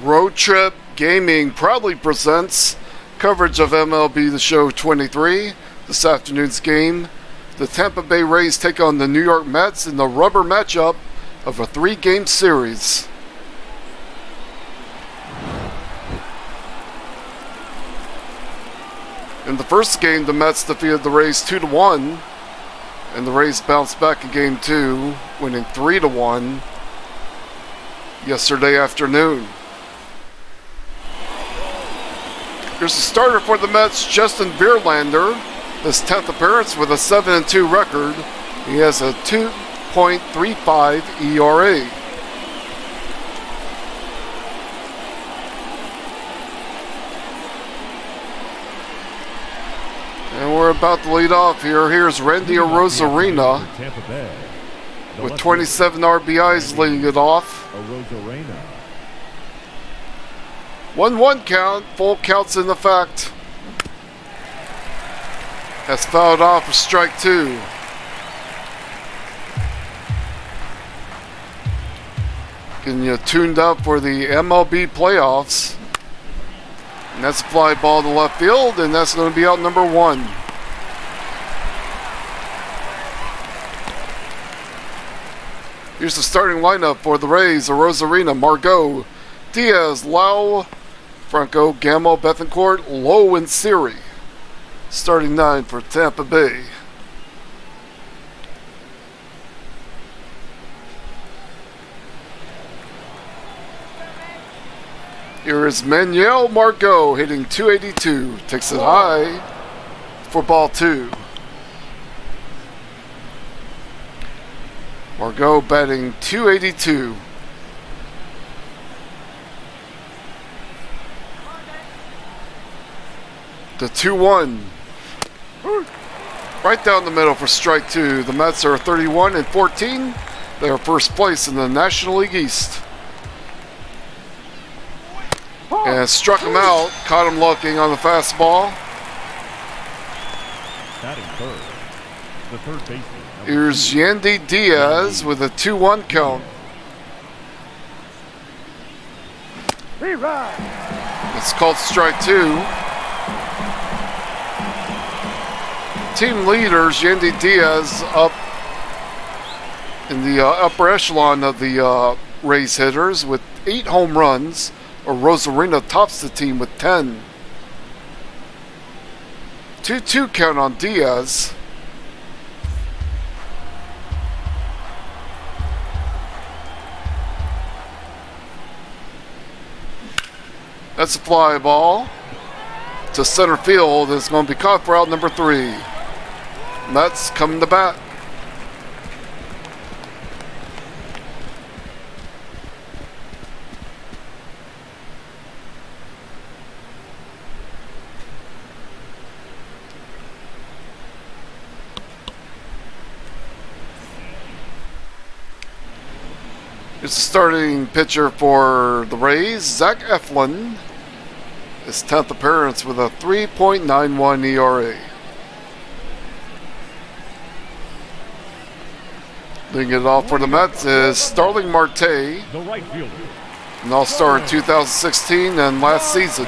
Road Trip Gaming proudly presents coverage of MLB The Show 23. This afternoon's game, the Tampa Bay Rays take on the New York Mets in the rubber matchup of a 3-game series. In the first game, the Mets defeated the Rays 2-1, and the Rays bounced back in Game 2, winning 3-1 yesterday afternoon. Here's the starter for the Mets, Justin Verlander, his 10th appearance with a 7-2 record. He has a 2.35 ERA. And we're about to lead off here. Here's Randy Arozarena with 27 RBIs leading it off. 1-1 count, full counts in effect. Has fouled off for strike 2. Getting you tuned up for the MLB playoffs. And that's a fly ball to left field, and that's going to be out number 1. Here's the starting lineup for the Rays. Arozarena, Margot, Diaz, Lau, Franco, Gammo, Bethancourt, Lowe, and Siri. Starting 9 for Tampa Bay. Here is Manuel Margot hitting .282. Takes it high for ball 2. Margot batting .282. The 2-1. Right down the middle for strike 2. The Mets are 31-14. They are first place in the National League East. And struck him out. Caught him looking on the fastball. The third baseman. Here's Yandy Diaz with a 2-1 count. It's called strike 2. Team leaders, Yandy Diaz, up in the upper echelon of the Rays hitters with 8 home runs. Arozarena tops the team with 10. 2-2 count on Diaz. That's a fly ball to center field. It's going to be caught for out number 3. Mets coming to bat. Here's the starting pitcher for the Rays, Zach Eflin. His 10th appearance with a 3.91 ERA. Leading it off for the Mets is Starling Marte, an All-Star in 2016 and last season.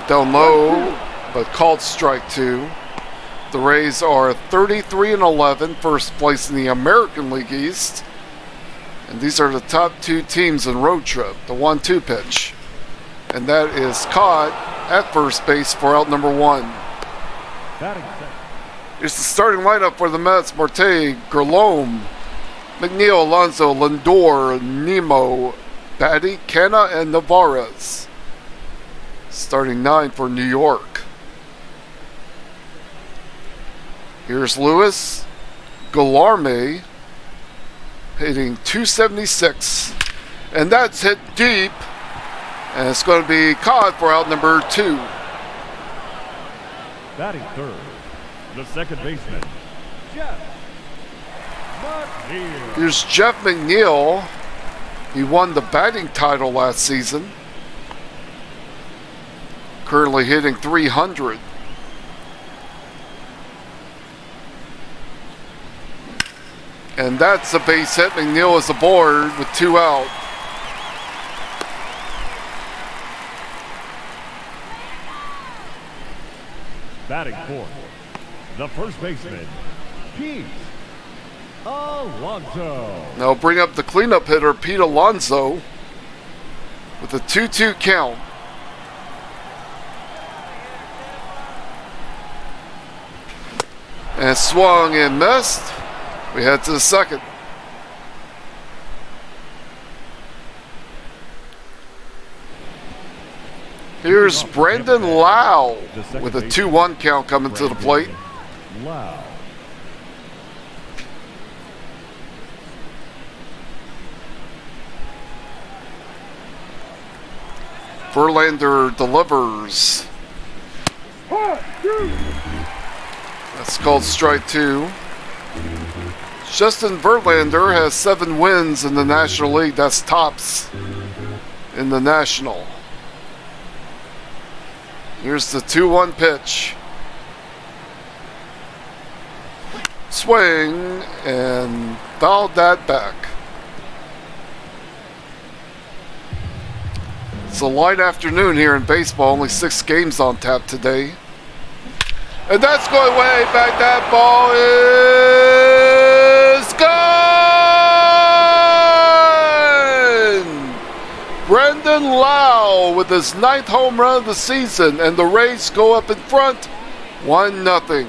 Down low, but called strike 2. The Rays are 33-11, first place in the American League East. And these are the top 2 teams in Road Trip. The 1-2 pitch. And that is caught at first base for out number 1. Here's the starting lineup for the Mets. Marte, Gerlome, McNeil, Alonso, Lindor, Nemo, Batty, Canna, and Navarez. Starting 9 for New York. Here's Lewis. Guilherme hitting .276. And that's hit deep. And it's going to be caught for out number 2. Batting third, the second baseman, Jeff McNeil. Here's Jeff McNeil. He won the batting title last season. Currently hitting .300. And that's a base hit. McNeil is aboard with 2 out. Batting fourth, the first baseman, Pete Alonso. Now bring up the cleanup hitter, Pete Alonso, with a 2-2 count. And swung and missed. We head to the second. Here's Brandon Lau with a 2-1 count coming to the plate. Lau. Verlander delivers. That's called strike 2. Justin Verlander has 7 wins in the National League. That's tops in the National. Here's the 2-1 pitch. Swing and fouled that back. It's a light afternoon here in baseball. Only 6 games on tap today. And that's going way back. That ball is gone! Brandon Lau with his 9th home run of the season. And the Rays go up in front 1-0.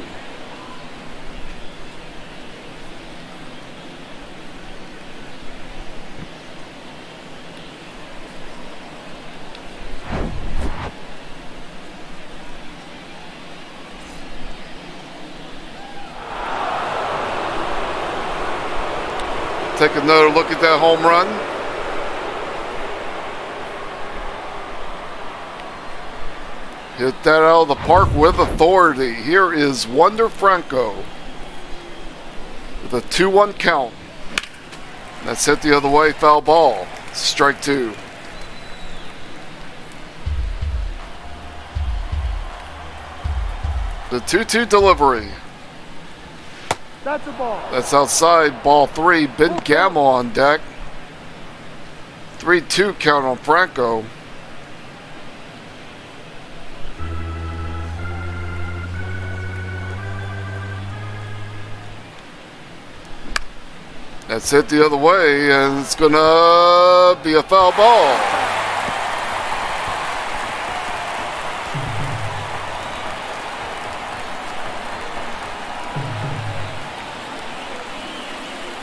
Take another look at that home run. Hit that out of the park with authority. Here is Wander Franco with a 2-1 count. That's hit the other way, foul ball. Strike 2. The 2-2 delivery. That's a ball. That's outside, ball 3. Ben Gamel on deck. 3-2 count on Franco. That's hit the other way, and it's gonna be a foul ball.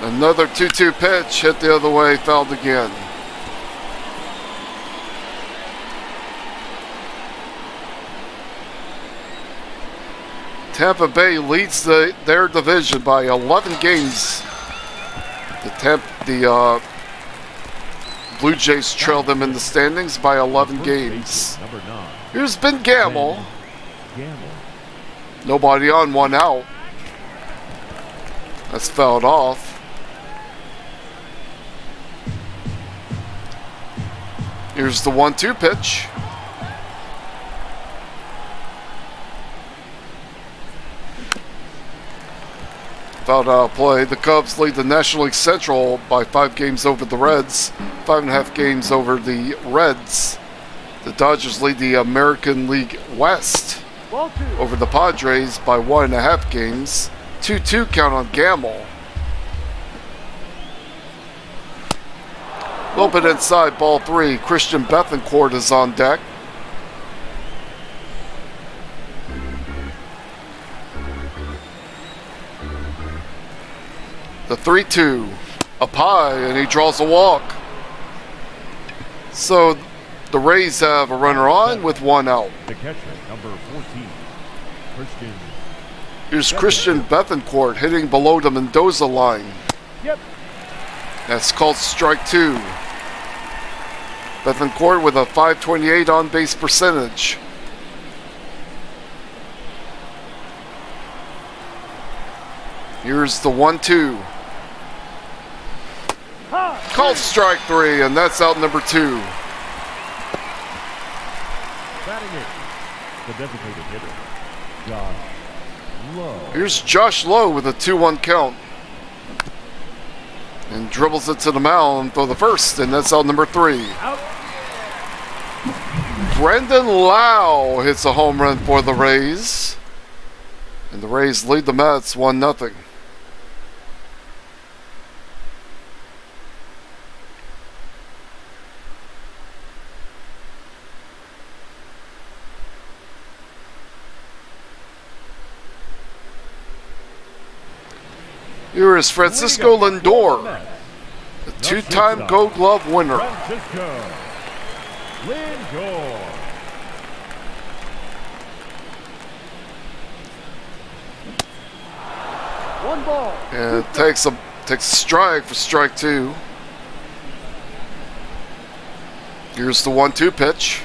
Another 2-2 pitch, hit the other way, fouled again. Tampa Bay leads their division by 11 games. The Blue Jays trail them in the standings by 11 games. Here's Ben Gamel. Nobody on, 1 out. That's fouled off. Here's the 1-2 pitch. Fouled out of play. The Cubs lead the National League Central by 5 games over the Reds, 5.5 games over the Reds. The Dodgers lead the American League West over the Padres by 1.5 games. 2-2 count on Gamel. A little bit inside, ball 3. Christian Bethancourt is on deck. The 3-2. Up high, and he draws a walk. So the Rays have a runner on with one out. The catcher, number 14, Christian. Here's Christian Bethencourt hitting below the Mendoza line. Yep. That's called strike two. Bethencourt with a .528 on base percentage. Here's the 1-2. Called strike three, and that's out number two. Batting in, the designated hitter, Josh Lowe. Here's Josh Lowe with a 2-1 count. And dribbles it to the mound for the first, and that's out number three. Out. Brendan Lau hits a home run for the Rays. And the Rays lead the Mets 1-0. Here is Francisco Lindor, the two-time Gold Glove winner. Francisco Lindor. One ball. And takes a strike for strike two. Here's the 1-2 pitch.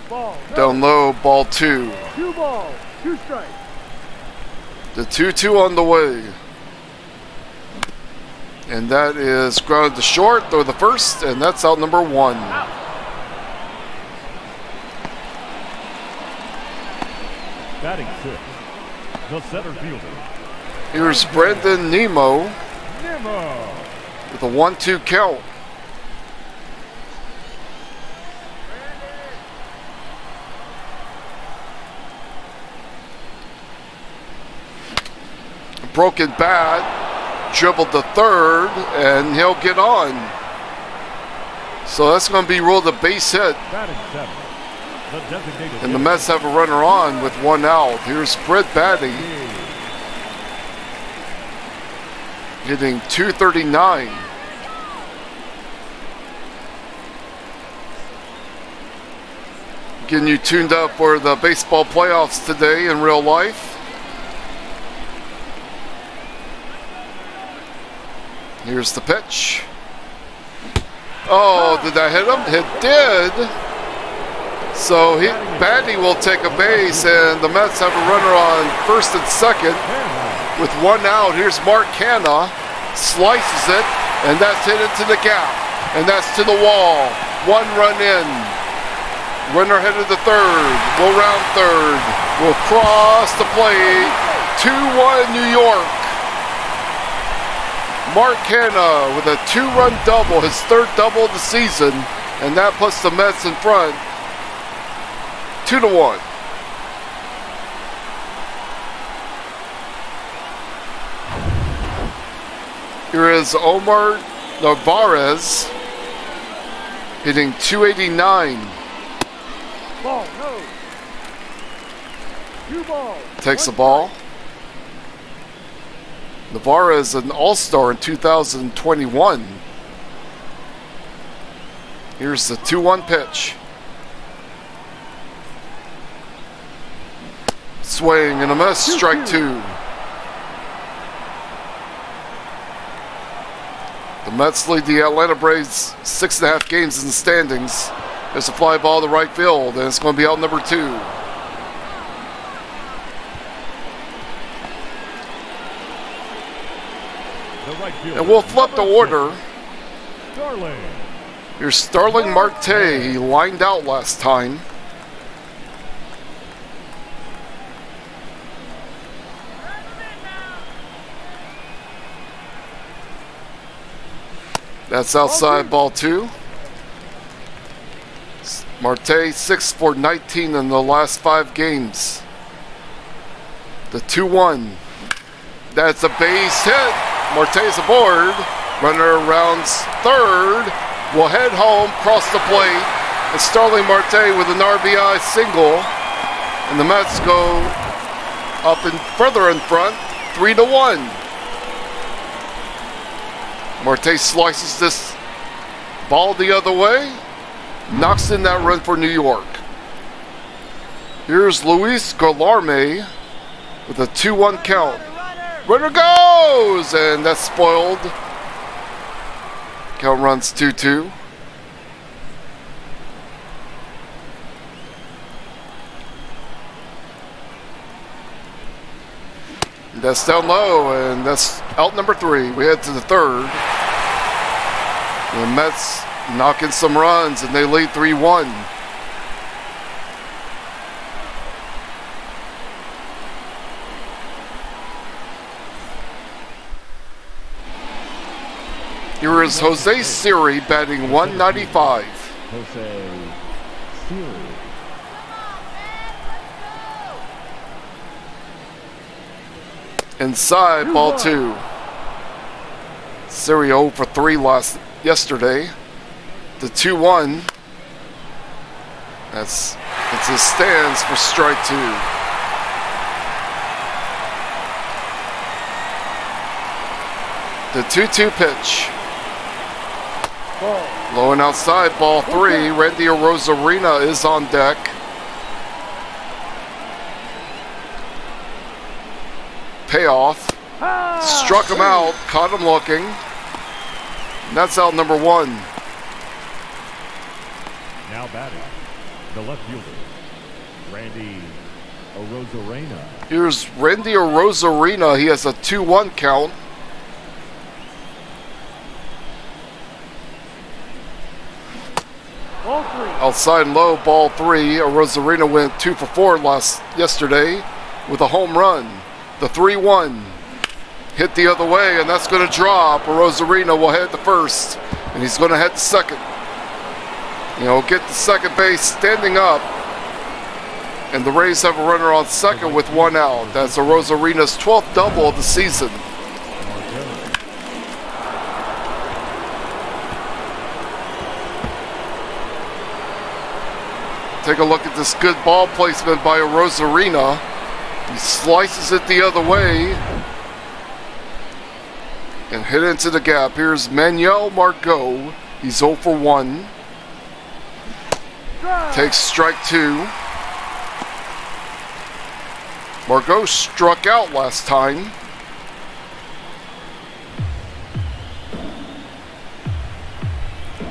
Ball. No. Down low, ball two. 2 balls. 2 strikes. The 2-2 on the way. And that is grounded to short, throw the first, and that's out number one. Batting sixth, the center fielder, Here's Brandon Nemo Nemo. with a 1-2 count. Broken bat, dribbled to third, and he'll get on. So that's going to be ruled a base hit. Batting seventh, the designated And the Mets have a runner on with one out. Here's Brett Batty hitting .239. Getting you tuned up for the baseball playoffs today in real life. Here's the pitch. Oh, did that hit him? It did. So Batty will take a base, and the Mets have a runner on first and second with one out. Here's Mark Hanna, slices it, and that's hit into the gap, and that's to the wall. 1 run in. Runner headed to third. Will round third. Will cross the plate. 2-1 New York. Mark Hanna with a 2-run double, his third double of the season, and that puts the Mets in front 2-1. Here is Omar Narvaez hitting .289. Ball. No. 2 balls. Takes the 1 ball. Narvaez, an all-star in 2021. Here's the 2-1 pitch. Swing and a miss, strike two. The Mets lead the Atlanta Braves 6.5 games in the standings. There's a fly ball to right field, and it's going to be out number two. And we'll flip the order. Starling. Here's Starling Marte. He lined out last time. That's outside ball two. Marte 6 for 19 in the last 5 games. The 2-1. That's a base hit. Marte's aboard. Runner rounds third. Will head home, cross the plate. And Starling Marte with an RBI single. And the Mets go up and further in front, 3-1. Marte slices this ball the other way. Knocks in that run for New York. Here's Luis Guilherme with a 2-1 count. Runner goes! And that's spoiled. Count runs 2-2. That's down low, and that's out number 3. We head to the third. The Mets knock in some runs, and they lead 3-1. Here is Jose Siri batting 195. Jose Siri. Inside, ball 2. Siri 0 for 3 yesterday. The 2-1. It's his stands for strike 2. The 2-2 pitch. Ball. Low and outside, ball 3. Randy Arozarena is on deck. Payoff. Struck him out, caught him looking. And that's out number 1. Now batting, the left fielder, Randy Arozarena. Here's Randy Arozarena. He has a 2-1 count. Ball 3. Outside low, ball 3. Arozarena went 2 for 4 yesterday with a home run. The 3-1 hit the other way, and that's going to drop. Arozarena will head to first, and he's going to head to second. Get to second base standing up, and the Rays have a runner on second with 1 out. That's Arozarena's 12th double of the season. Take a look at this good ball placement by Arozarena. He slices it the other way and hit into the gap. Here's Manuel Margot. He's 0 for 1. Takes strike 2. Margot struck out last time.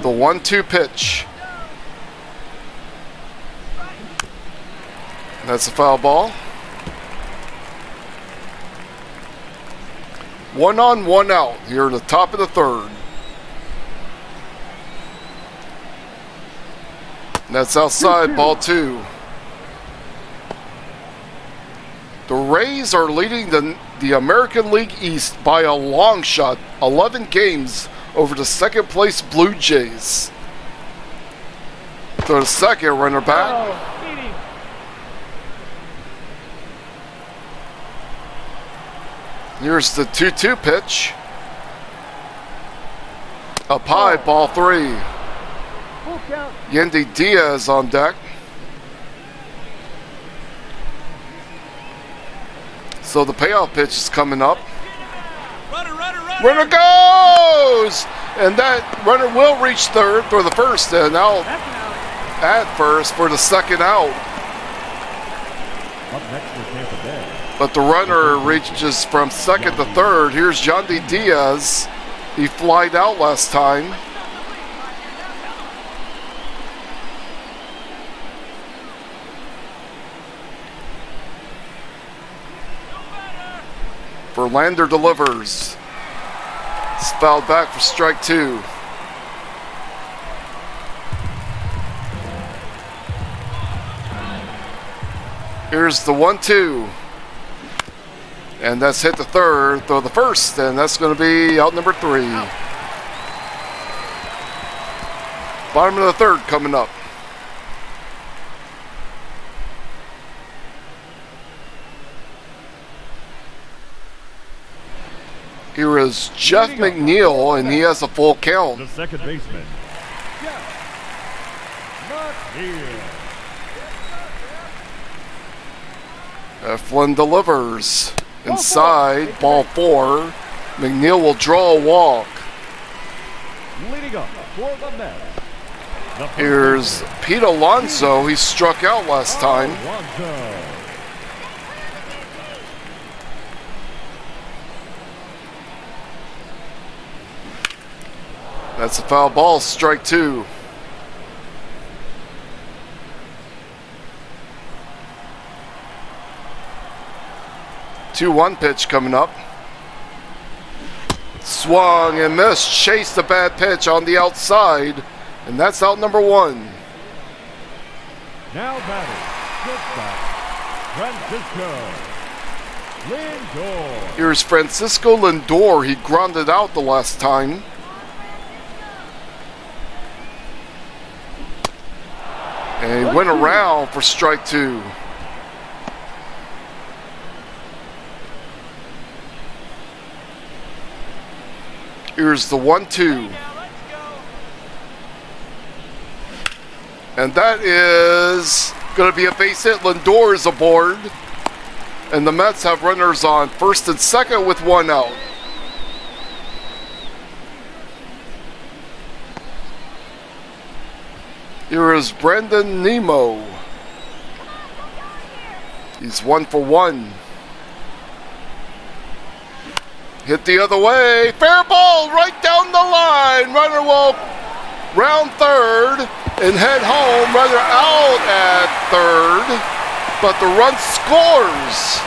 The 1-2 pitch. That's a foul ball. 1 on, 1 out here at the top of the third. That's outside, ball 2. The Rays are leading the American League East by a long shot, 11 games over the second place Blue Jays. To the second, runner back. Here's the 2-2 pitch. Up high, ball 3. Full count. Yandy Diaz on deck. So the payoff pitch is coming up. Runner goes! And that runner will reach third for the first, and out at first for the second out. Up next for Tampa Bay. But the runner reaches from second to third. Here's Yandy Diaz. He flied out last time. Verlander delivers. It's fouled back for strike 2. Here's the 1-2. And that's hit the third, throw the first, and that's going to be out number 3. Bottom of the third coming up. Here is Jeff McNeil, and he has a full count. The second baseman, McNeil. Eflin delivers. Inside, ball 4. McNeil will draw a walk. Leading up for the Mets. The first Here's baseman, Pete Alonso. He struck out last time. Alonso. That's a foul ball, strike two. Two-one pitch coming up. Swung and missed. Chased a bad pitch on the outside. And that's out number one. Now batting, shortstop, Francisco Lindor. Here's Francisco Lindor. He grounded out the last time. And he went around for strike two. Here's the 1-2. And that is going to be a base hit. Lindor is aboard. And the Mets have runners on first and second with one out. Here is Brandon Nemo. He's 1 for 1. Hit the other way. Fair ball right down the line. Runner will round third and head home. Runner out at third. But the run scores.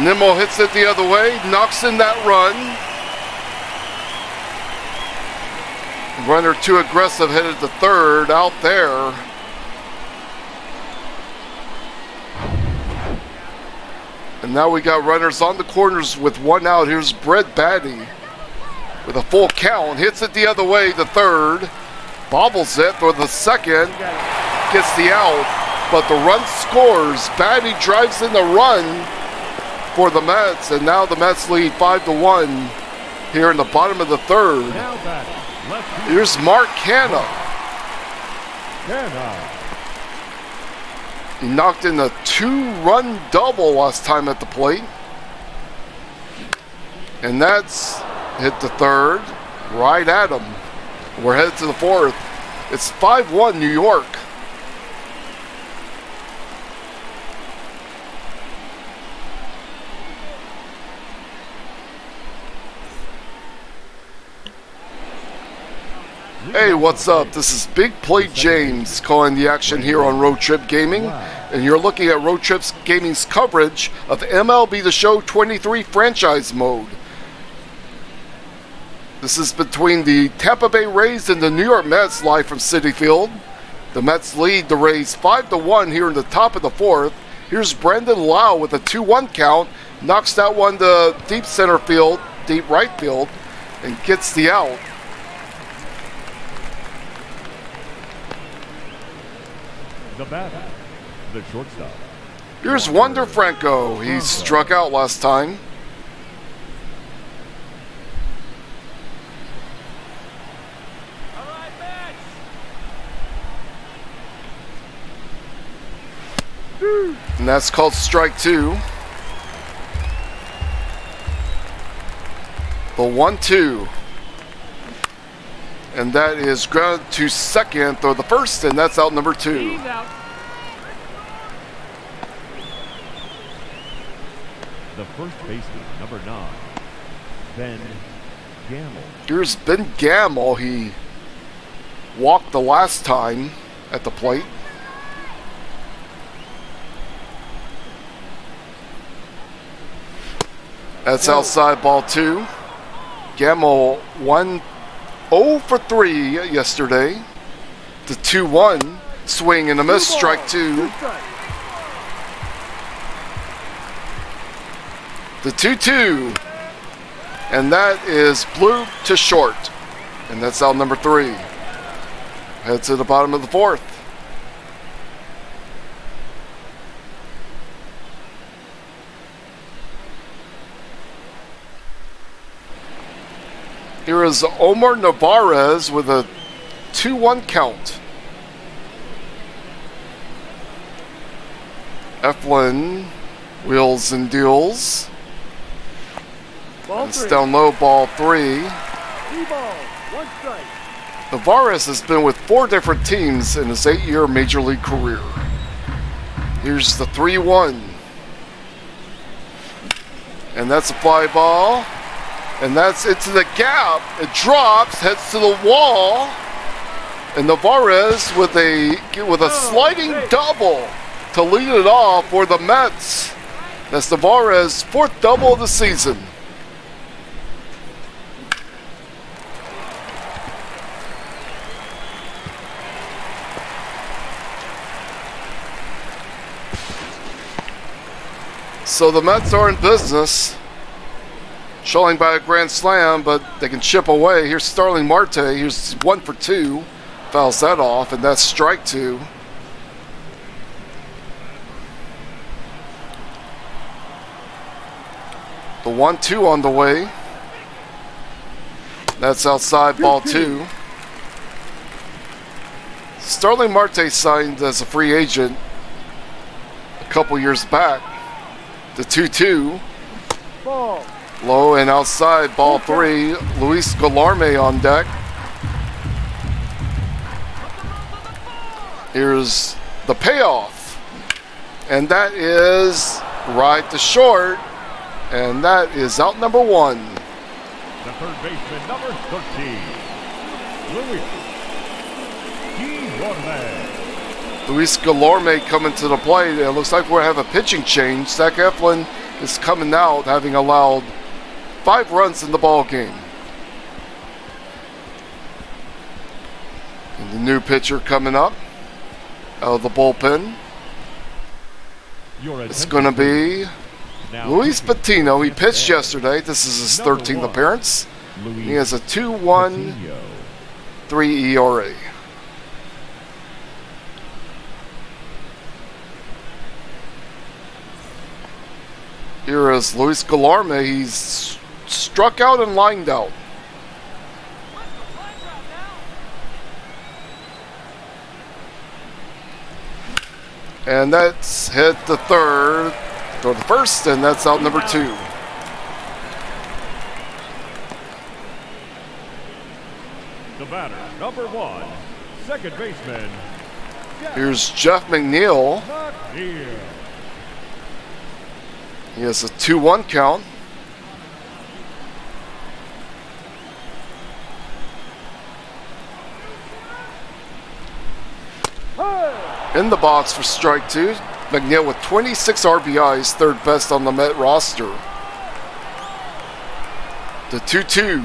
Nemo hits it the other way. Knocks in that run. Runner too aggressive, headed to third, out there. And now we got runners on the corners with one out. Here's Brett Batty with a full count. Hits it the other way to third. Bobbles it for the second. Gets the out, but the run scores. Batty drives in the run for the Mets, and now the Mets lead 5-1 here in the bottom of the third. Now batting, left field, Here's Mark Canha. Canha. He knocked in a 2-run double last time at the plate. And that's hit the third, right at him. We're headed to the fourth. It's 5-1 New York. Hey, what's up? This is Big Play James calling the action here on Road Trip Gaming, and you're looking at Road Trip Gaming's coverage of MLB The Show 23 franchise mode. This is between the Tampa Bay Rays and the New York Mets live from Citi Field. The Mets lead the Rays 5-1 here in the top of the fourth. Here's Brandon Lau with a 2-1 count, knocks that one to deep center field, deep right field, and gets the out. The batter, the shortstop. Here's Wander Franco. He struck out last time. And that's called strike two. The 1-2. And that is grounded to second, or the first, and that's out number two. The first baseman, number 9, Ben Gamble. Here's Ben Gamble. He walked the last time at the plate. That's outside ball two. Gamble 0 for 3 yesterday. The 2-1 swing and a miss, strike two. The 2-2. And that is blue to short. And that's out number 3. Head to the bottom of the fourth. Here is Omar Narvaez with a 2-1 count. Eflin wheels and deals. Ball It's 3. down low, ball 3. 3-ball. 1 strike. Navarez has been with 4 different teams in his 8-year Major League career. Here's the 3-1. And that's a fly ball. And that's into the gap. It drops, heads to the wall. And Navarez with a sliding double to lead it off for the Mets. That's Navarez's 4th double of the season. So the Mets are in business, showing by a grand slam, but they can chip away. Here's Starling Marte. Here's 1 for 2. Fouls that off, and that's strike 2. The 1-2 on the way. That's outside, ball 2. Starling Marte signed as a free agent a couple years back. The 2-2. Ball. Low and outside, ball 3. Luis Guillorme on deck. Here's the payoff. And that is right to short. And that is out number 1. The third baseman, number 13, Luis Guillorme coming to the plate. It looks like we're going to have a pitching change. Zach Eflin is coming out, having allowed 5 runs in the ball game. And the new pitcher coming up out of the bullpen. It's going to be Luis Patino. He pitched yesterday. This is his 13th appearance. He has a 2.13 ERA. Here is Luis Guillorme. He's struck out and lined out. And that's hit the third, or the first, and that's out number 2. The batter, number 1, second baseman, Here's Jeff McNeil. here. He has a 2-1 count. In the box for strike 2. McNeil with 26 RBIs, 3rd best on the Met roster. The 2-2.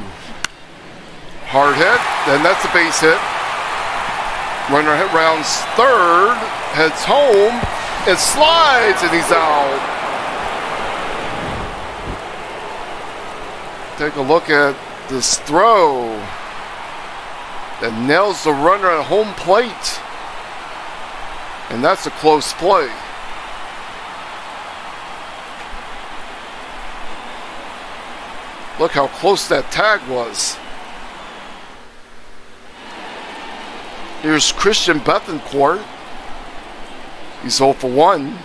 Hard hit, and that's a base hit. Runner hit rounds 3rd, heads home, and slides, and he's out. Take a look at this throw that nails the runner at home plate. And that's a close play. Look how close that tag was. Here's Christian Bethancourt. He's 0 for 1.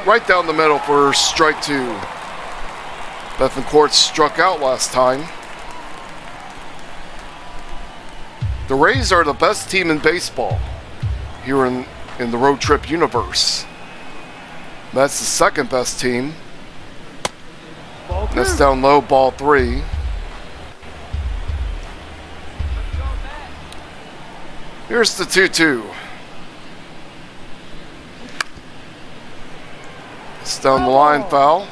Right down the middle for strike 2. Bethancourt struck out last time. The Rays are the best team in baseball here in the road trip universe. That's the 2nd best team. That's down low, ball 3. Here's the 2-2. It's down the line, foul.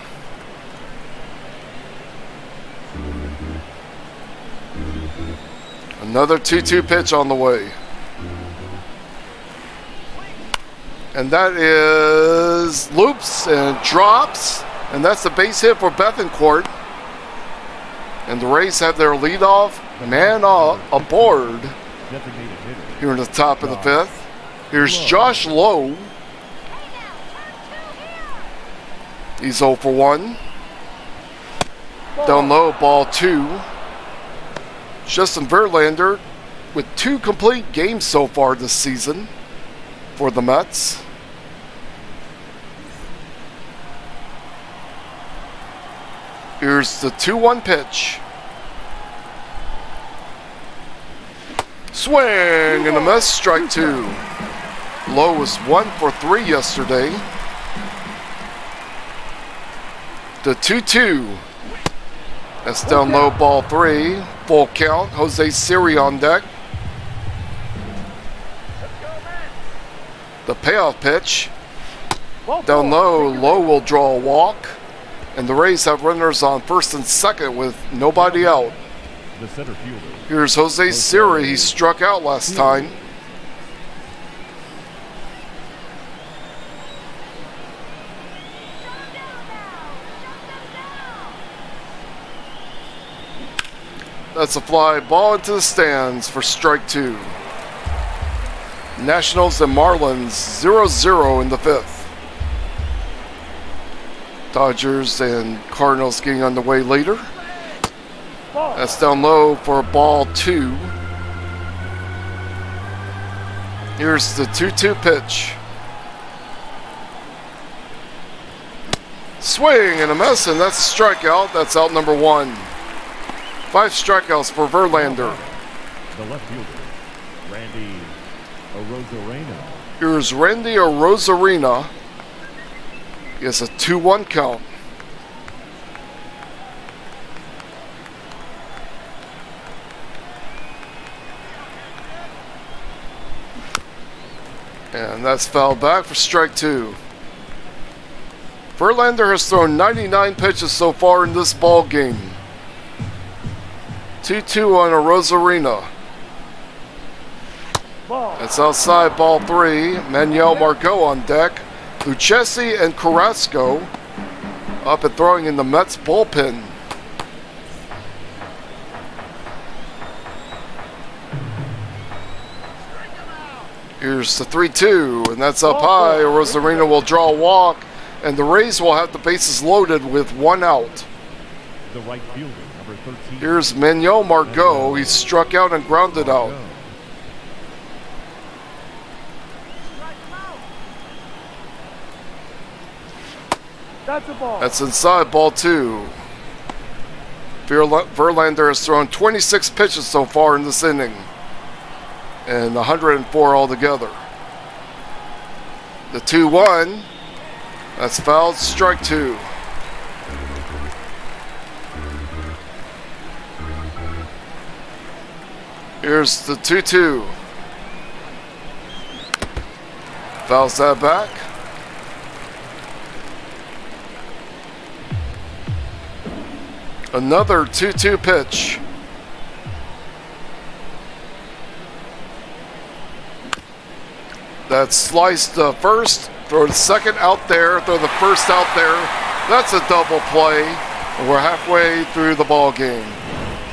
Another 2-2 pitch on the way. And that is loops and drops. And that's a base hit for Bethancourt. And the Rays have their leadoff man aboard here in the top of the 5th. Here's Josh Lowe. He's 0 for 1. Down low, ball 2. Justin Verlander with 2 complete games so far this season for the Mets. Here's the 2-1 pitch. Swing and a miss, strike 2. Lowe was 1 for 3 yesterday. The 2-2. That's down low, ball 3. Full count. Jose Siri on deck. The payoff pitch. Down low, Lowe will draw a walk. And the Rays have runners on first and second with nobody out. The center fielder. Here's Jose Siri. He struck out last time. That's a fly ball into the stands for strike 2. Nationals and Marlins 0-0 in the 5th. Dodgers and Cardinals getting underway later. That's down low for ball 2. Here's the 2-2 pitch. Swing and a miss, and that's a strikeout. That's out number 1. 5 strikeouts for Verlander. The left fielder, Randy Arozarena. Here's Randy Arozarena. He has a 2-1 count. And that's fouled back for strike 2. Verlander has thrown 99 pitches so far in this ball game. 2-2 on Arozarena. That's outside, ball 3. Manuel Margot on deck. Lucchesi and Carrasco up and throwing in the Mets bullpen. Here's the 3-2, and that's up high. Arozarena will draw a walk, and the Rays will have the bases loaded with 1 out. The right fielder, number 13. Here's Manuel Margot. He struck out and grounded out. That's a ball. That's inside, ball 2. Verlander has thrown 26 pitches so far in this inning, and 104 altogether. The 2-1, that's fouled, strike 2. Here's the 2-2. Fouls that back. Another 2-2 pitch. That's sliced the first, throw the second out there, throw the first out there. That's a double play. And we're halfway through the ball game.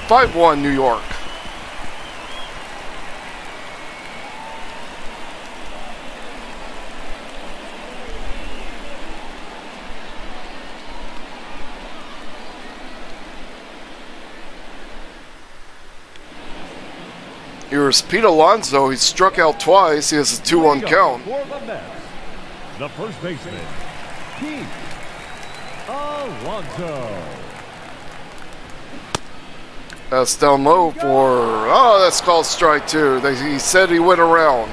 5-1 New York. Here's Pete Alonso. He struck out twice. He has a 2-1 count. For the Mets, the first baseman, Pete Alonso. That's down low for, that's called strike 2. He said he went around.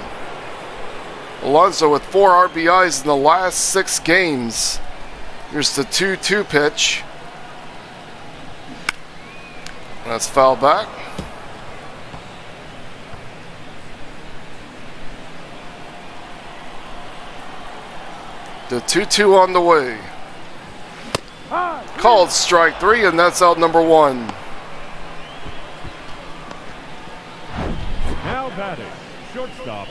Alonso with 4 RBIs in the last 6 games. Here's the 2-2 pitch. That's fouled back. The 2-2 on the way. Called strike 3, and that's out number 1. Now batting, shortstop,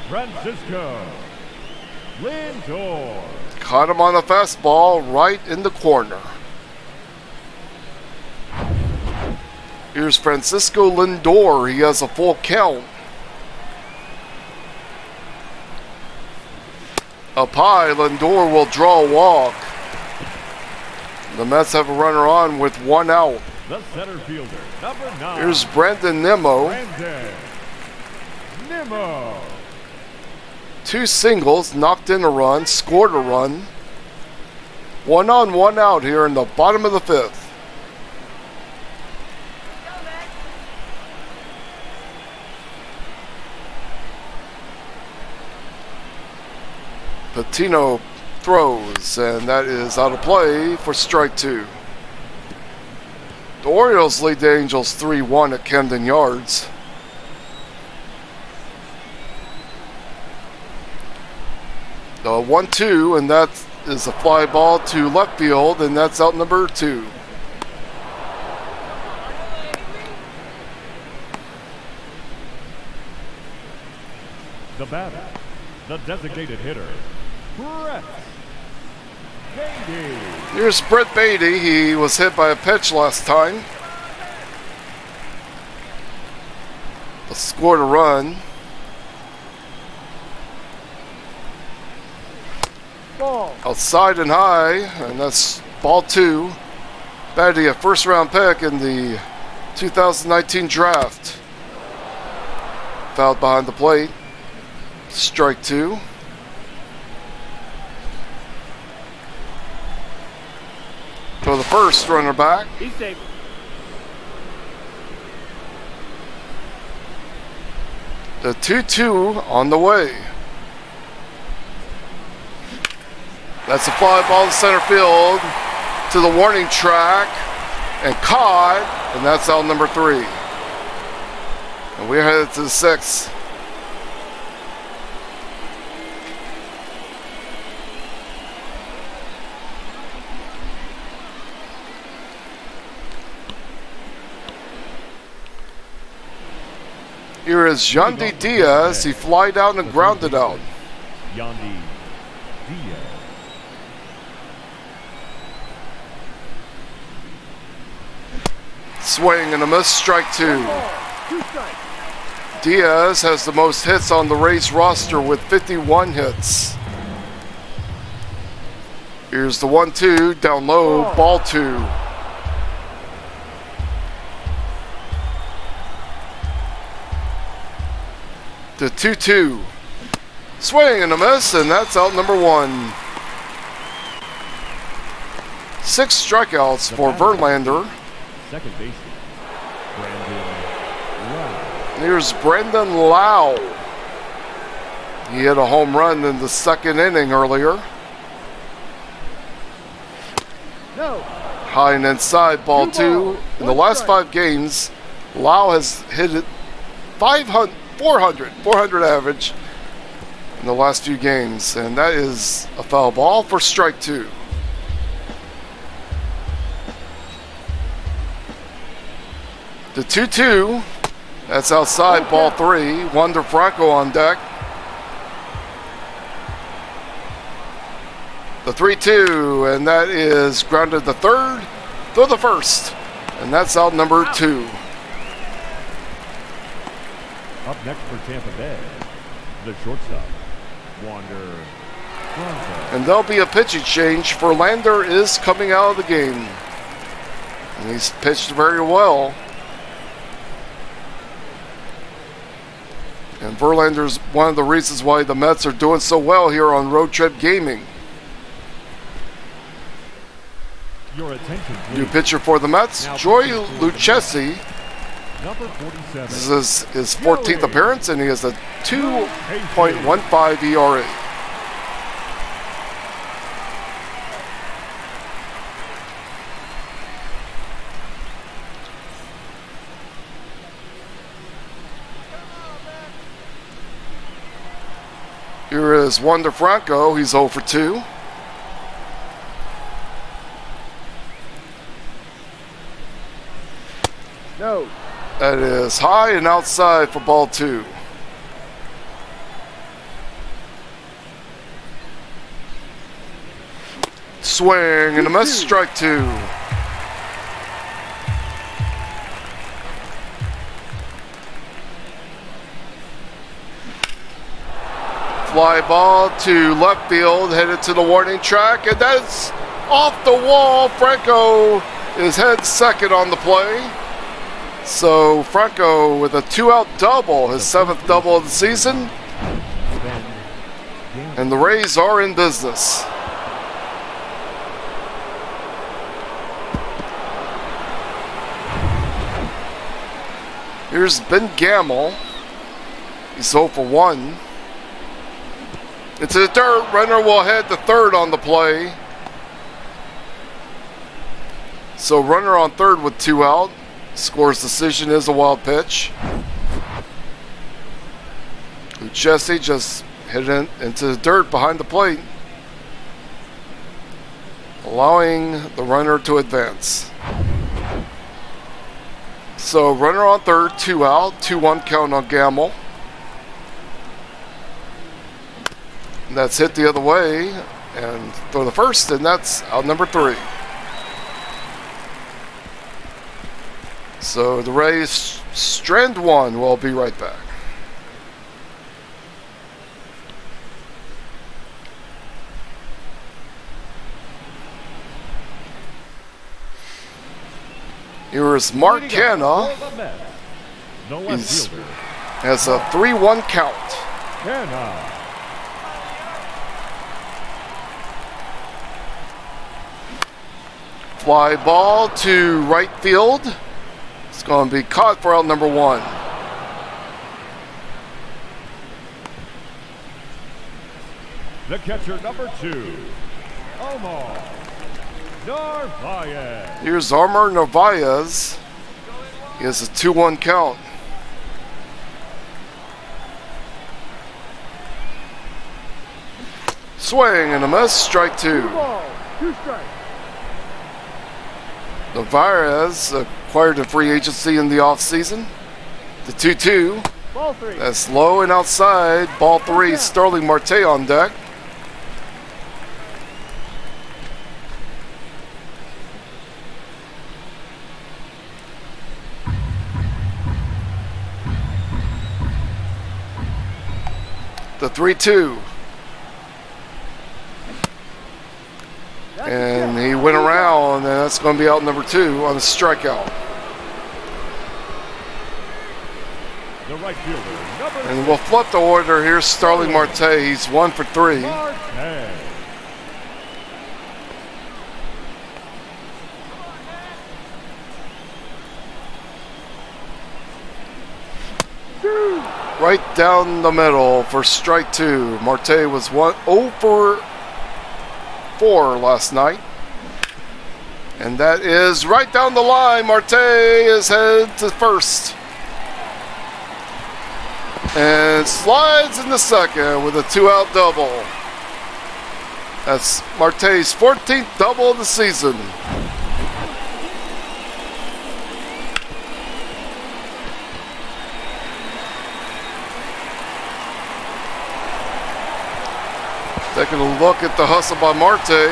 Francisco Lindor. Caught him on a fastball right in the corner. Here's Francisco Lindor. He has a full count. Up high, Lindor will draw a walk. The Mets have a runner on with 1 out. The center fielder, number 9. Here's Brandon Nimmo. Brandon Nimmo. 2 singles, knocked in a run, scored a run. 1 on, 1 out here in the bottom of the 5th. Patino throws, and that is out of play for strike 2. The Orioles lead the Angels 3-1 at Camden Yards. The 1-2, and that is a fly ball to left field, and that's out number 2. The batter, the designated hitter, Brett Beatty. Here's Brett Beatty. He was hit by a pitch last time. Scored a run. Ball. Outside and high, and that's ball 2. Beatty, a first-round pick in the 2019 draft. Fouled behind the plate. Strike 2. To the first, runner back. He's safe. The 2-2 on the way. That's a fly ball to center field to the warning track and caught, and that's out number 3. And we're headed to the 6th. Here is Yandy Diaz. He flied out and grounded out. Yandy Diaz. Swing and a miss, strike 2. Ball. 2 strikes. Diaz has the most hits on the Rays roster with 51 hits. Here's the 1-2, down low, ball 2. The 2-2. Swing and a miss, and that's out number 1. 6 strikeouts for Verlander. Second baseman, Brandon Lau. Here's Brendan Lau. He hit a home run in the 2nd inning earlier. No. High and inside, ball 2. In the last 5 games, Lau has hit it 400 average in the last few games, and that is a foul ball for strike 2. The 2-2, that's outside, ball 3. Wander Franco on deck. The 3-2, and that is grounded the 3rd to the 1st, and that's out number 2. Up next for Tampa Bay, the shortstop, Wander Franco. And there'll be a pitching change. Verlander is coming out of the game, and he's pitched very well. And Verlander's one of the reasons why the Mets are doing so well here on Road Trip Gaming. Your attention, please. New pitcher for the Mets, Joey Lucchesi. Number 47. This is his 14th appearance, and he has a 2.15 ERA. Here is Wander Franco. He's 0 for 2. No. That is high and outside for ball 2. Swing and a miss, strike 2. Fly ball to left field, headed to the warning track, and that's off the wall. Franco is head second on the play. So Franco with a 2-out double, his 7th double of the season. And the Rays are in business. Here's Ben Gamel. He's 0 for 1. Into the dirt. Runner will head to third on the play. So runner on third with 2 out. Scores decision is a wild pitch. Jesse just hit it into the dirt behind the plate, allowing the runner to advance. So runner on third, 2 out, 2-1 count on Gamble. And that's hit the other way and throw the first, and that's out number 3. So the Rays strand 1. We'll be right back. Here is Mark Canna. No He left fielder. has a 3-1 count. Canna. Fly ball to right field. It's going to be caught for out number 1. The catcher, number 2, Omar Narvaez. Here's Omar Narvaez. He has a 2-1 count. Swing and a miss. Strike 2. 2 balls, 2 strikes. Narvaez acquired a free agency in the offseason. The 2-2. Ball 3. That's low and outside. Ball 3. Sterling Marte on deck. The 3-2. And he went around, and that's going to be out number 2 on a strikeout. The right fielder, number And we'll flip the order here. Starling Marte, he's 1 for 3. Marte. Right down the middle for strike 2. Marte was 0 for 4 last night. And that is right down the line. Marte is headed to first. And slides into second with a 2-out double. That's Marte's 14th double of the season. Taking a look at the hustle by Marte.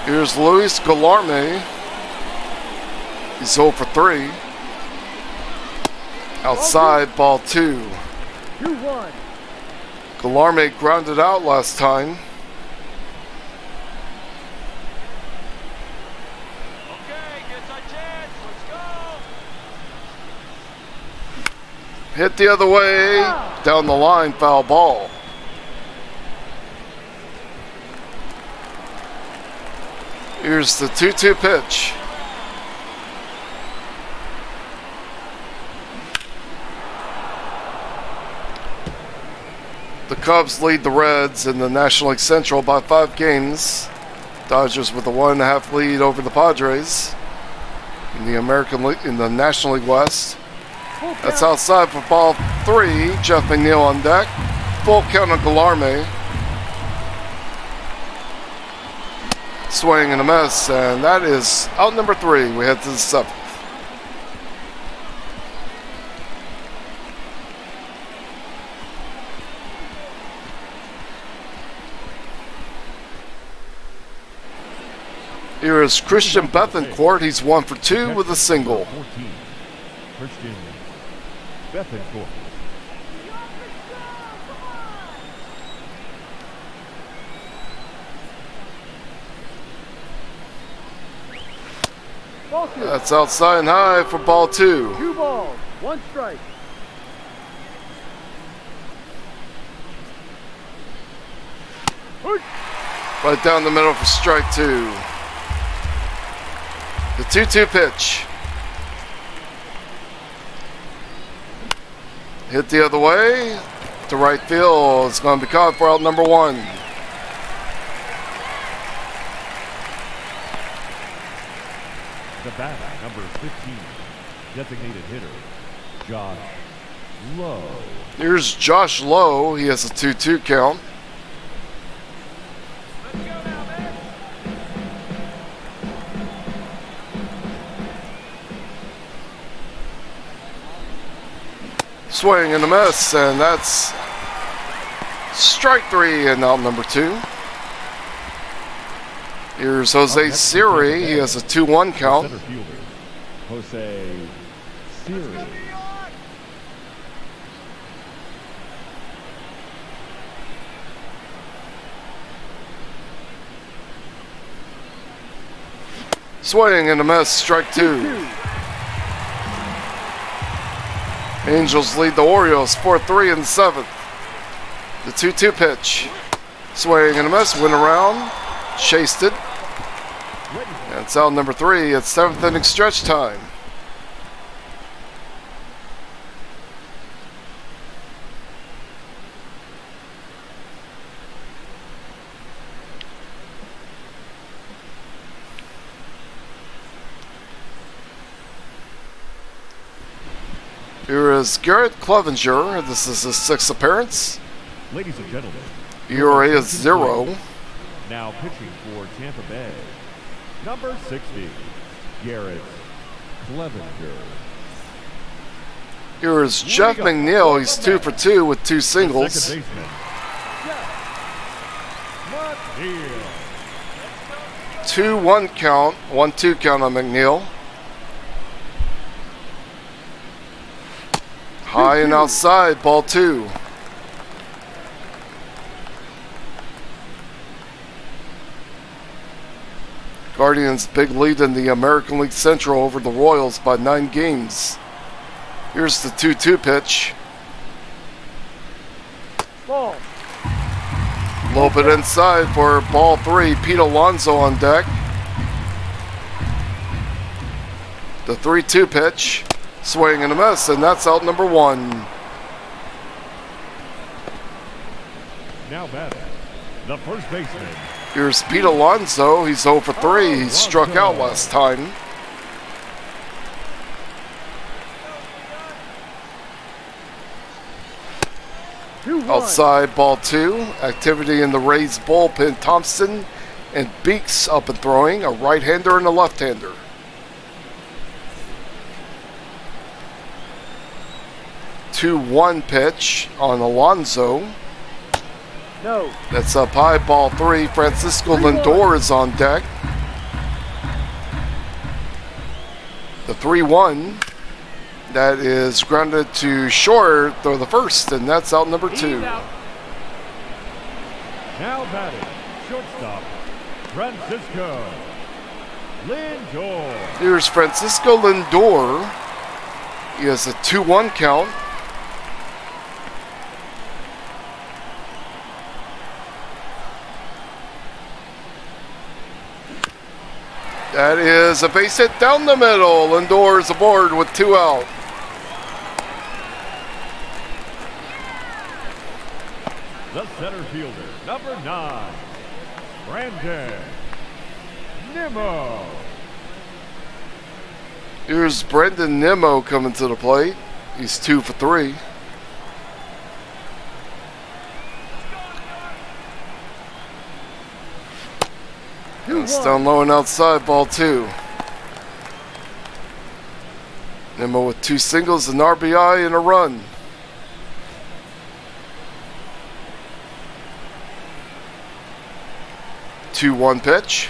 Here's Luis Guillerme. He's 0 for 3. Outside, ball 2. 2-1. Guillerme grounded out last time. Okay, gets a chance. Let's go. Hit the other way. Down the line, foul ball. Here's the 2-2 pitch. The Cubs lead the Reds in the National League Central by 5 games. Dodgers with a 1.5 lead over the Padres in the American League, in the National League West. That's outside for ball 3. Jeff McNeil on deck. Full count on Guillerme. Swing and a miss, and that is out number 3. We head to the 7th. Here is Christian Bethancourt. He's 1 for 2 with a single. 14, Christian Bethancourt. Ball 2. That's outside and high for ball 2. 2 balls, 1 strike. Right down the middle for strike 2. The 2-2 pitch. Hit the other way. to right field. It's going to be caught for out number 1. The batter, number 15, designated hitter, Josh Lowe. Here's Josh Lowe. He has a 2-2 count. Let's go now, man. Swing and a miss, and that's strike 3 and out number 2. Here's Jose Siri. He has a 2-1 count. Center fielder, Jose Siri. Swing and a miss, strike 2. Angels lead the Orioles 4-3 in the 7th. The 2-2 pitch. Swing and a miss, went around, chased it. That's out number 3. It's 7th inning stretch time. Here is Garrett Clevenger. This is his 6th appearance. Ladies and gentlemen, ERA is 0. now pitching for Tampa Bay, number 60, Garrett Clevenger. Here is Jeff McNeil. He's 2 for 2 with 2 singles. Second baseman, McNeil. 2-1 count, 1-2 count on McNeil. High and outside, ball 2. Guardians big lead in the American League Central over the Royals by 9 games. Here's the 2-2 pitch. Ball. A little bit inside for ball 3. Pete Alonso on deck. The 3-2 pitch. Swing and a miss, and that's out number 1. Now batting, the first baseman, Here's Pete Alonso. He's 0 for 3. He struck out last time. Outside, ball 2. Activity in the Rays bullpen. Thompson and Beeks up and throwing. A right-hander and a left-hander. 2-1 pitch on Alonso. No. That's up high, ball 3. Francisco Lindor is on deck. The 3-1. That is grounded to short, throw the first, and that's out number 2. now batting, shortstop, Francisco Lindor. Here's Francisco Lindor. He has a 2-1 count. That is a base hit down the middle. Lindor is aboard with 2 out. The center fielder, number 9, Brandon Nimmo. Here's Brendan Nimmo coming to the plate. He's 2 for 3. And it's down low and outside, ball 2. Nimmo with 2 singles, an RBI, and a run. Two-one pitch.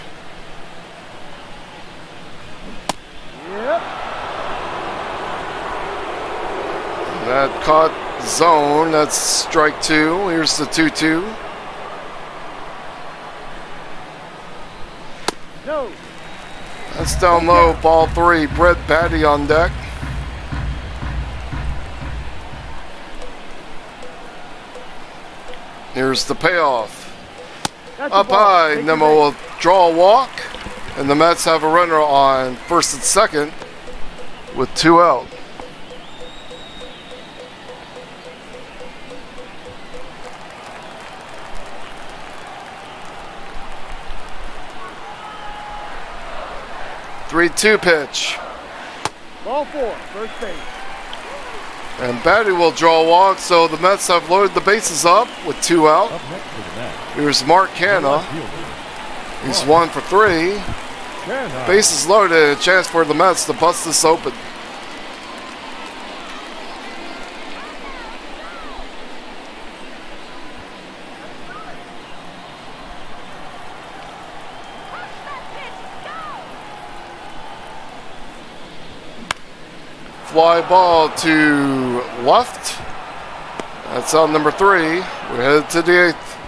Yep. That caught zone. That's strike 2. Here's the 2-2. No. That's down low, ball 3. Brett Batty on deck. Here's the payoff. That's Up a ball. high, Take Nimmo your will draw a walk, and the Mets have a runner on first and second with 2 out. 3-2 pitch. Ball 4, first base. And Batty will draw a walk, so the Mets have loaded the bases up with 2 out. Up next for the Mets. Here's Mark The Canna. left fielder, He's 1 for 3. Canna. Bases loaded, a chance for the Mets to bust this open. Fly ball to left. That's out number 3. We're headed to the 8th.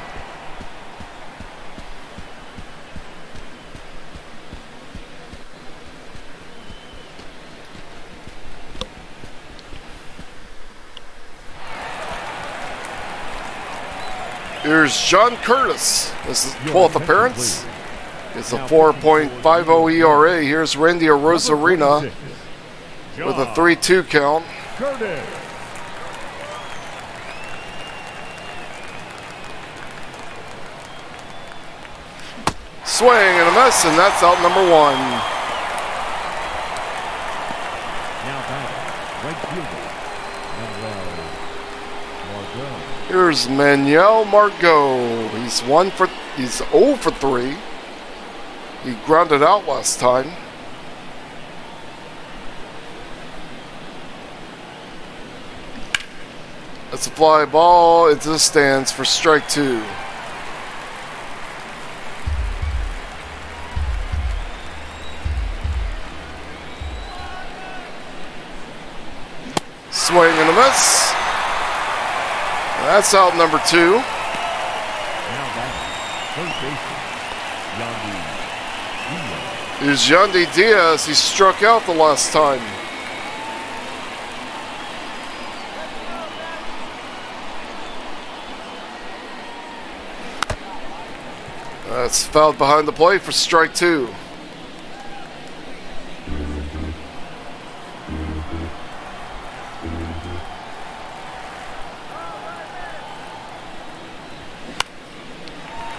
Here's John Curtis. This is his 12th appearance. It's a 4.50 ERA. Here's Randy Arozarena with a 3-2 count. Curtis. Swing and a miss, and that's out number 1. Now batting, right fielder, Manuel Margot. Here's Manuel Margot. He's 0 for 3. He grounded out last time. That's a fly ball into the stands for strike 2. Swing and a miss. That's out number 2. Now batting, third baseman, Yandy Diaz. Here's Yandy Diaz. He struck out the last time. That's fouled behind the plate for strike 2.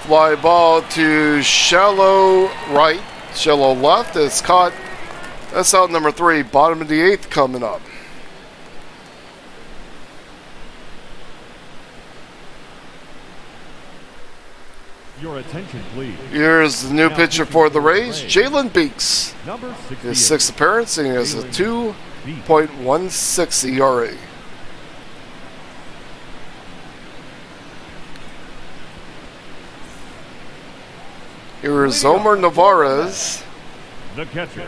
Fly ball to shallow right, shallow left. It's caught. That's out number 3. Bottom of the 8th coming up. Your attention, please. Here's the new pitcher for the Rays, Jalen Beeks. Number His 68. 6th appearance, and he has a 2.16 ERA. Here is Omar Navarez. The catcher,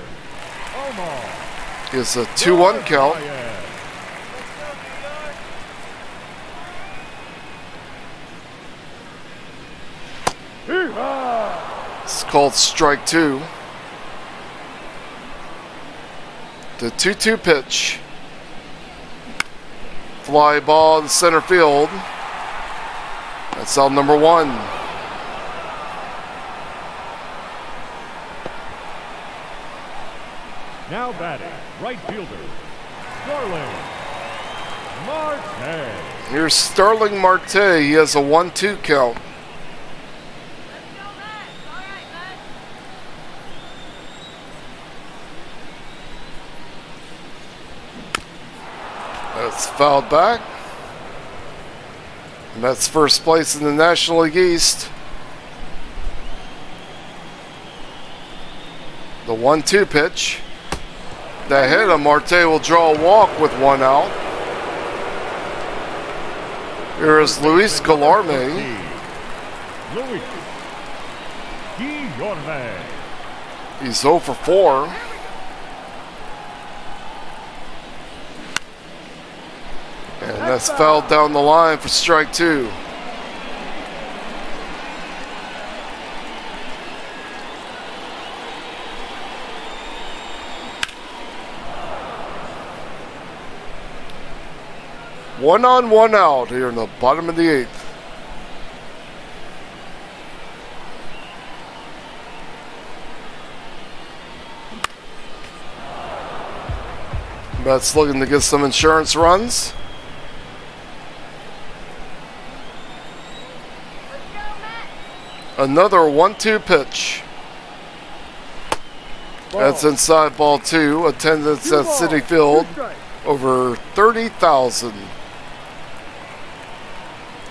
Omar. It's a 2-1 count. Diaz. It's called strike 2. The 2-2 pitch. Fly ball to center field. That's out number 1. Now batting, right fielder, Starling Marte. Here's Starling Marte. He has a 1-2 count. That's fouled back. And that's first place in the National League East. The 1-2 pitch. That hit him. Marte will draw a walk with 1 out. Here is Luis Guillerme. Luis Guillerme. He's 0 for 4. And that's fouled down the line for strike 2. One on, one out here in the bottom of the 8th. Mets looking to get some insurance runs. Another 1-2 pitch. That's inside ball 2. Attendance at City Field over 30,000.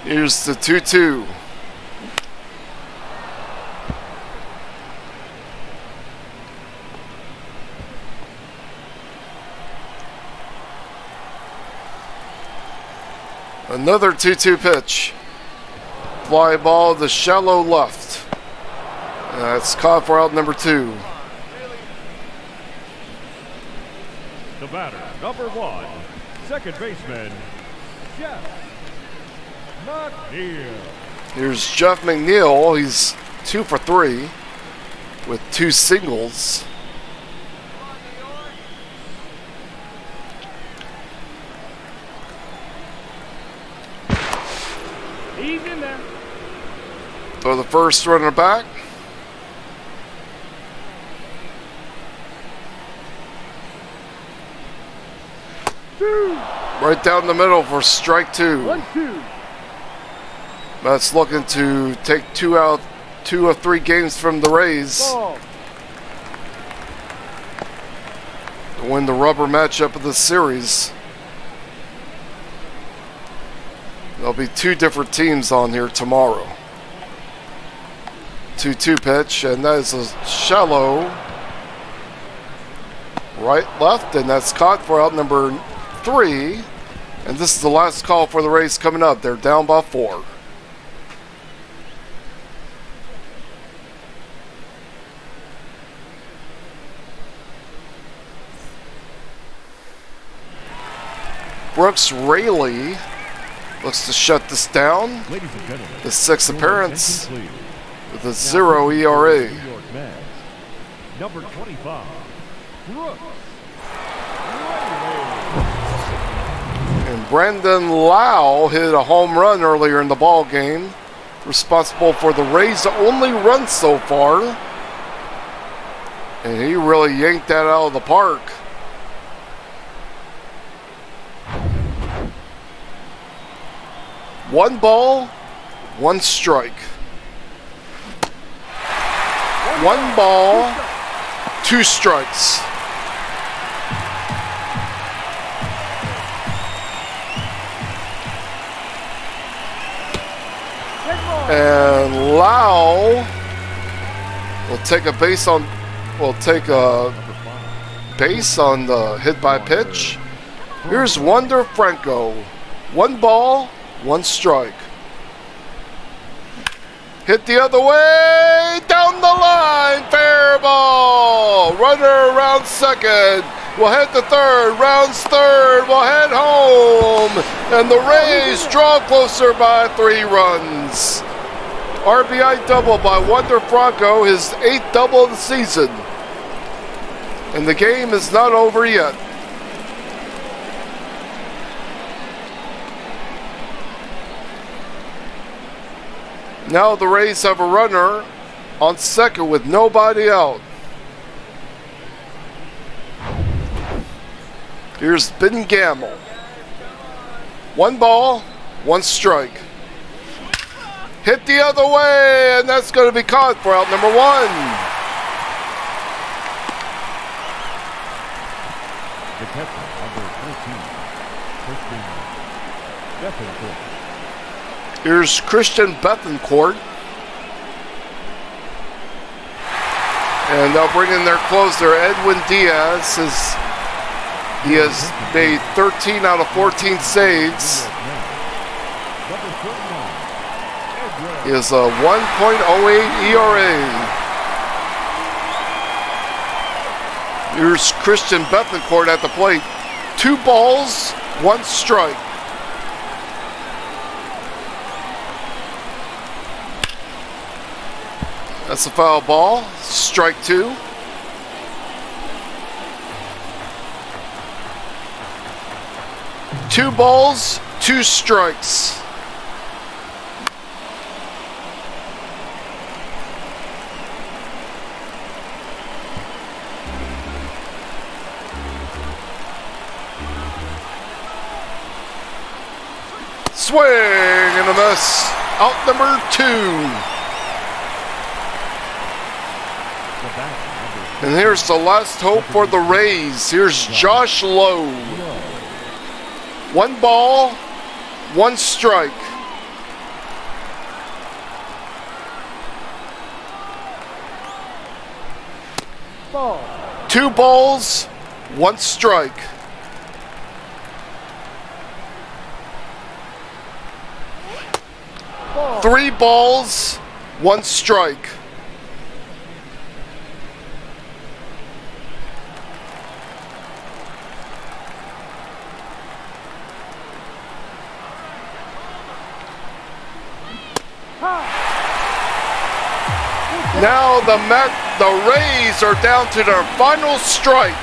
Here's the 2-2. Another 2-2 pitch. Fly ball to shallow left. That's caught for out number 2. The batter, number 1, second baseman, Jeff McNeil. Here's Jeff McNeil. He's 2 for 3 with 2 singles. He's in there. Throw the first runner back. Right down the middle for strike 2. 1-2. That's looking to take 2 of 3 games from the Rays Ball. to win the rubber matchup of the series. There'll be 2 different teams on here tomorrow. 2-2 pitch, and that is a shallow right left, and that's caught for out number 3. And this is the last call for the Rays coming up. They're down by 4. Brooks Raley looks to shut this down. Ladies and gentlemen, The 6th your appearance attention, please. with a 0 ERA. New York Mets, number 25, Brooks. And Brandon Lau hit a home run earlier in the ball game, responsible for the Rays' only run so far. And he really yanked that out of the park. One ball, 1 strike. 1 ball, 2 strikes. And Lau will take a base on the hit by pitch. Here's Wander Franco. 1 ball, 1 strike. Hit the other way, down the line, fair ball. Runner around second. Will head to third, rounds third, will head home. And the Rays draw closer by 3 runs. RBI double by Wander Franco, his 8th double of the season. And the game is not over yet. Now the Rays have a runner on second with nobody out. Here's Ben Gamble. 1 ball, 1 strike. Hit the other way, and that's going to be caught for out number 1. The catcher, number 14, Christian Bethencourt. Here's Christian Bethencourt. And they'll bring in their closer, Edwin Diaz. He has made 13 out of 14 saves. Number 39, He has a 1.08 ERA. Here's Christian Bethencourt at the plate. 2 balls, 1 strike. That's a foul ball. Strike 2. Two balls, 2 strikes. Swing and a miss. Out number 2. And here's the last hope for the Rays. Here's Josh Lowe. 1 ball, 1 strike. Ball. 2 balls, 1 strike. Ball. 3 balls, 1 strike. Now the Rays are down to their final strike.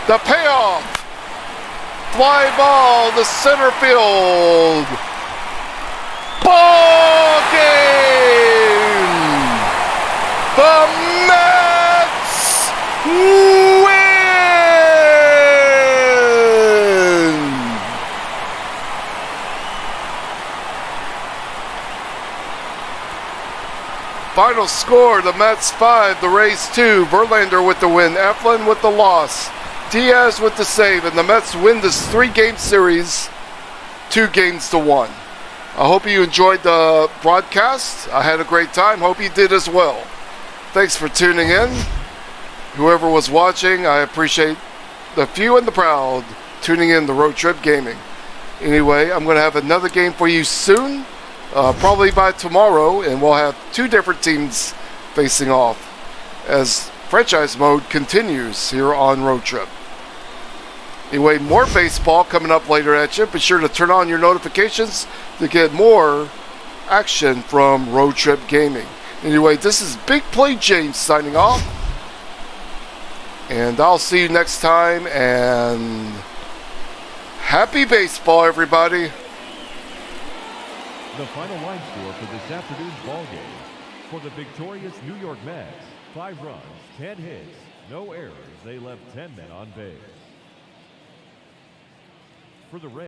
The payoff. Fly ball to center field. Ball game. The Mets win. Final score, the Mets 5, the Rays 2. Verlander with the win, Eflin with the loss, Diaz with the save, and the Mets win this 3-game series 2-1. I hope you enjoyed the broadcast. I had a great time. Hope you did as well. Thanks for tuning in. Whoever was watching, I appreciate the few and the proud tuning in to Road Trip Gaming. Anyway, I'm going to have another game for you soon. Probably by tomorrow, and we'll have 2 different teams facing off as franchise mode continues here on Road Trip. Anyway, more baseball coming up later at you. Be sure to turn on your notifications to get more action from Road Trip Gaming. Anyway, this is Big Play James signing off, and I'll see you next time, and happy baseball, everybody. The final line score for this afternoon's ball game. For the victorious New York Mets, 5 runs, 10 hits, no errors. They left 10 men on base. For the Rays.